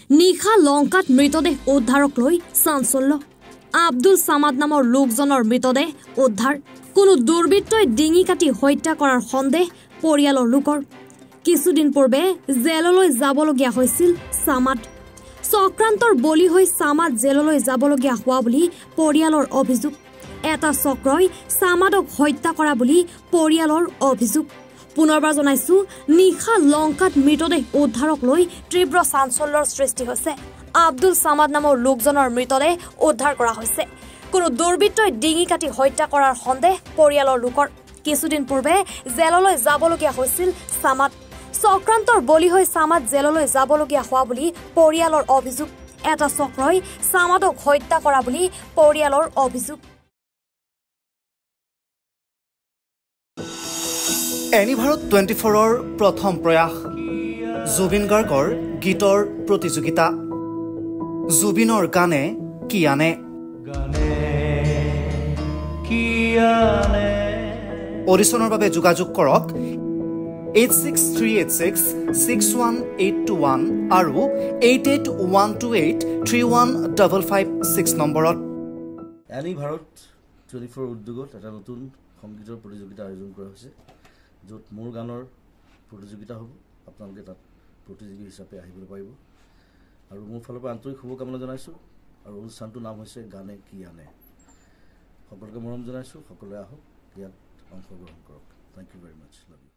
নিশা লংকাত মৃতদেহ উদ্ধাৰক লৈ চাঞ্চল্য আব্দুল সামাদ নামৰ লোকজনৰ মৃতদেহ উদ্ধাৰ কোনো দুৰ্বৃত্তই ডিঙি কাটি হত্যা কৰাৰ সন্দেহ পৰিয়ালৰ লোকৰ কিছুদিন পূৰ্বে জেললৈ যাবলগীয়া হৈছিল সামাদ চক্ৰান্তৰ বলি হৈ সামাদ জেললৈ যাবলগীয়া হোৱা বুলি পৰিয়ালৰ অভিযোগ এটা চক্ৰই সামাদক হত্যা কৰা বুলি পৰিয়ালৰ অভিযোগ পুনৰবাৰ জনাইছো নিশা লংকাত মৃতদেহ উদ্ধাৰক লৈ তীব্ৰ চাঞ্চল্যৰ সৃষ্টি হৈছে আব্দুল সামাদ নামৰ লোকজনৰ মৃতদেহ উদ্ধাৰ কৰা হৈছে কোনো দুৰ্বৃত্তই ডিঙি কাটি হত্যা কৰাৰ সন্দেহ পৰিয়ালৰ লোকৰ কিছুদিন পূৰ্বে জেললৈ যাবলগীয়া হৈছিল সামাদ চক্ৰান্তৰ বলি হৈ সামাদ জেললৈ যাবলগীয়া হোৱা বুলি পৰিয়ালৰ অভিযোগ এটা চক্ৰই সামাদক হত্যা কৰা বুলি পৰিয়ালৰ অভিযোগ এনিভাৰত 24ৰ প্ৰথম প্ৰয়াস জুবিন গাৰ্গৰ গীতৰ প্ৰতিযোগিতা জুবিনৰ গানে কি আনে অডিশ্যনৰ বাবে যোগাযোগ কৰক 8638661821 আৰু 8812831556 নম্বৰত এনিভাৰত 24 উদ্যোগত এটা নতুন সংগীতৰ প্ৰতিযোগিতা আয়োজন কৰা হৈছে য'ত মোৰ গানৰ প্ৰতিযোগিতা হ'ব আপোনালোকে তাত প্ৰতিযোগী হিচাপে আহিবলৈ পাৰিব আৰু মোৰ ফালৰ পৰা আন্তৰিক শুভকামনা জনাইছোঁ আৰু অনুষ্ঠানটোৰ নাম হৈছে গানে কি আনে সকলোকে মৰম জনাইছোঁ সকলোৱে আহক ইয়াত অংশগ্ৰহণ কৰক thank you very much love U